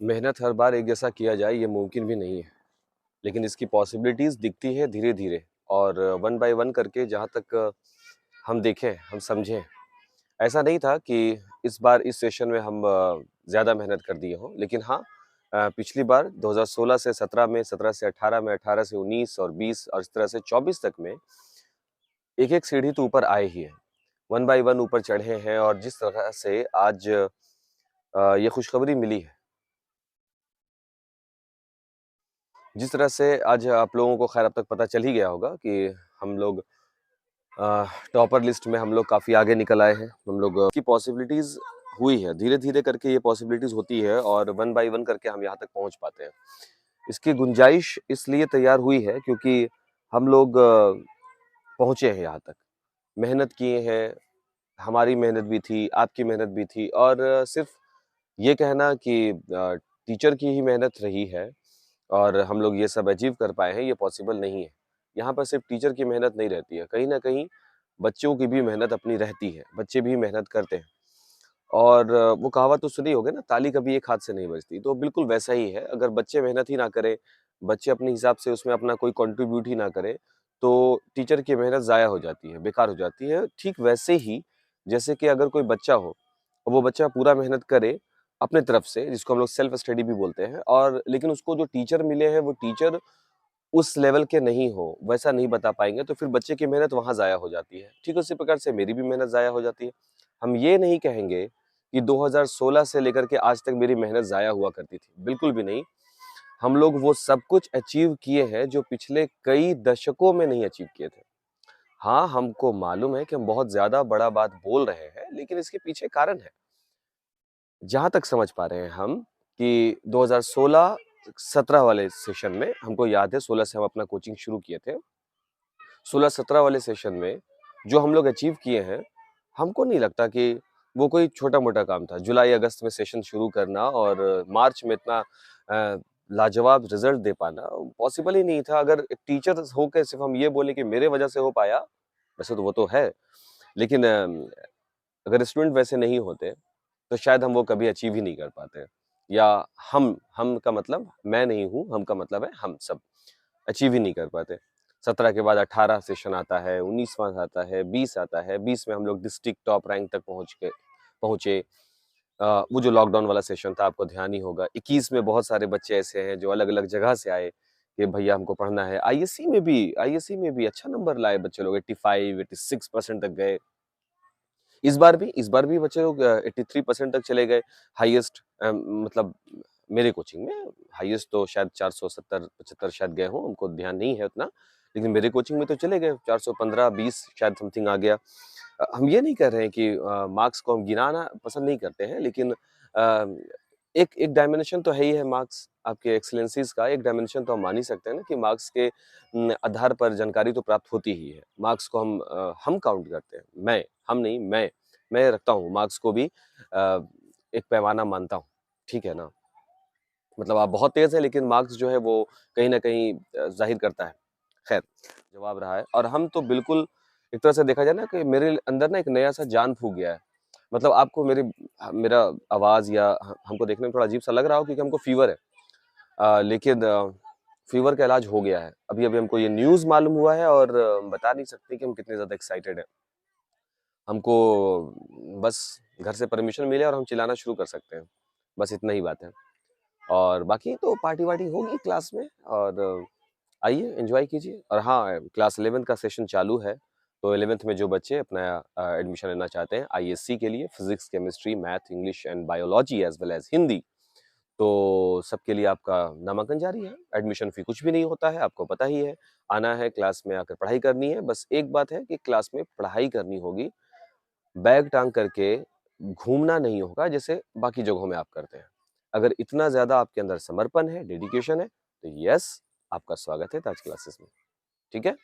मेहनत हर बार एक जैसा किया जाए ये मुमकिन भी नहीं है, लेकिन इसकी पॉसिबिलिटीज़ दिखती है धीरे-धीरे और वन बाय वन करके जहाँ तक हम देखें, हम समझें, ऐसा नहीं था कि इस बार इस सेशन में हम ज़्यादा मेहनत कर दिए हों। लेकिन हाँ, पिछली बार 2016 से 17 में, 17 से 18 में, 18 से 19 और 20 और इस तरह से 24 तक में एक-एक सीढ़ी तो ऊपर आए ही हैं। वन बाय वन ऊपर चढ़े हैं और जिस तरह से आज ये खुशखबरी मिली है, जिस तरह से आज आप लोगों को ख़ैर अब तक पता चल ही गया होगा कि हम लोग टॉपर लिस्ट में हम लोग काफ़ी आगे निकल आए हैं। हम लोग की पॉसिबिलिटीज़ हुई है, धीरे-धीरे करके ये पॉसिबिलिटीज़ होती है और वन बाय वन करके हम यहाँ तक पहुँच पाते हैं। इसकी गुंजाइश इसलिए तैयार हुई है क्योंकि हम लोग पहुँचे हैं यहाँ तक, मेहनत किए हैं, हमारी मेहनत भी थी, आपकी मेहनत भी थी और सिर्फ़ ये कहना कि टीचर की ही मेहनत रही है और हम लोग ये सब अचीव कर पाए हैं, ये पॉसिबल नहीं है। यहाँ पर सिर्फ़ टीचर की मेहनत नहीं रहती है, कहीं न कहीं बच्चों की भी मेहनत अपनी रहती है, बच्चे भी मेहनत करते हैं। और वो कहावत तो सुनी होगी ना, ताली कभी एक हाथ से नहीं बजती, तो बिल्कुल वैसा ही है, अगर बच्चे मेहनत ही ना करें, बच्चे अपने हिसाब से उसमें अपना कोई कंट्रीब्यूट ही ना करें, तो टीचर की मेहनत ज़ाया हो जाती है, बेकार हो जाती है। ठीक वैसे ही जैसे कि अगर कोई बच्चा हो, वो बच्चा पूरा मेहनत करे अपने तरफ से, जिसको हम लोग सेल्फ स्टडी भी बोलते हैं और लेकिन उसको जो टीचर मिले हैं, वो टीचर उस लेवल के नहीं हो, वैसा नहीं बता पाएँगे, तो फिर बच्चे की मेहनत वहाँ ज़ाया हो जाती है। ठीक उसी प्रकार से मेरी भी मेहनत ज़ाया हो जाती है। हम ये नहीं कहेंगे कि 2016 से लेकर के आज तक मेरी मेहनत ज़ाया हुआ करती थी, बिल्कुल भी नहीं। हम लोग वो सब कुछ अचीव किए हैं जो पिछले कई दशकों में नहीं अचीव किए थे। हाँ, हमको मालूम है कि हम बहुत ज़्यादा बड़ा बात बोल रहे हैं, लेकिन इसके पीछे कारण है। जहाँ तक समझ पा रहे हैं हम कि 2016-17 वाले सेशन में हमको याद है 16 से हम अपना कोचिंग शुरू किए थे। 16-17 वाले सेशन में जो हम लोग अचीव किए हैं, हमको नहीं लगता कि वो कोई छोटा-मोटा काम था। जुलाई-अगस्त में सेशन शुरू करना और मार्च में इतना लाजवाब रिज़ल्ट दे पाना पॉसिबल ही नहीं था। अगर एक टीचर होके सिर्फ़ हम ये बोले कि मेरे वजह से हो पाया, वैसे तो वो तो है, लेकिन अगर स्टूडेंट वैसे नहीं होते तो शायद हम वो कभी अचीव ही नहीं कर पाते। या हम का मतलब मैं नहीं हूँ, हम का मतलब है हम सब, अचीव ही नहीं कर पाते। 17 के बाद 18 सेशन आता है, 19वाँ आता है, 20 आता है, 20 में हम लोग डिस्ट्रिक्ट टॉप रैंक तक पहुँचे। वो जो लॉकडाउन वाला सेशन था आपको ध्यान ही होगा। 21 में बहुत सारे बच्चे ऐसे हैं जो अलग-अलग जगह से आए कि भैया हमको पढ़ना है। आईएससी में भी अच्छा नंबर लाए बच्चे लोग 85, 86% तक गए। इस बार भी बच्चे लोग 83% तक चले गए। हाईएस्ट मतलब मेरे कोचिंग में हाईएस्ट तो शायद 470-75 शायद गए हों, हमको ध्यान नहीं है उतना। लेकिन मेरे कोचिंग में तो चले गए 415-20 शायद समथिंग आ गया। हम ये नहीं कह रहे हैं कि मार्क्स को हम गिनाना पसंद नहीं करते हैं, लेकिन अ, एक एक डायमेंशन तो है ही है मार्क्स आपके एक्सीलेंसीज़ का, एक डायमेंशन तो हम मान ही सकते हैं ना कि मार्क्स के आधार पर जानकारी तो प्राप्त होती ही है। मार्क्स को हम काउंट करते हैं। हम नहीं, मैं रखता हूँ मार्क्स को भी एक पैमाना मानता हूँ, ठीक है ना? मतलब आप बहुत तेज़ हैं लेकिन मार्क्स जो है वो कहीं न कहीं ज़ाहिर करता है। ख़ैर, जवाब रहा है और हम तो बिल्कुल एक तरह से देखा जाए ना कि मेरे अंदर ना एक नया-सा जान फूँक गया है। मतलब आपको मेरा आवाज़ या हमको देखने में थोड़ा अजीब-सा लग रहा हो क्योंकि हमको फ़ीवर है। लेकिन फ़ीवर का इलाज हो गया है। अभी-अभी हमको ये न्यूज़ मालूम हुआ है और बता नहीं सकते कि हम कितने ज़्यादा एक्साइटेड हैं। हमको बस घर से परमिशन मिले और हम चिल्लाना शुरू कर सकते हैं। बस इतना ही बात है। और बाकी तो पार्टी-वार्टी होगी क्लास में और आइए एन्जॉय कीजिए। और हाँ, क्लास 11th का सेशन चालू है, तो 11th में जो बच्चे अपना एडमिशन लेना चाहते हैं आईएससी के लिए physics, chemistry, math, English and biology as well as Hindi, तो सबके लिए आपका नामांकन जारी है। एडमिशन फ़ी कुछ भी नहीं होता है, आपको पता ही है। आना है, क्लास में आकर पढ़ाई करनी है। बस एक बात है कि क्लास में पढ़ाई करनी होगी, बैग टाँग करके घूमना नहीं होगा जैसे बाकी जगहों में आप करते हैं। अगर इतना ज़्यादा आपके अंदर समर्पण है, डेडिकेशन है, तो येस, आपका स्वागत है ताज क्लासेस में। ठीक है?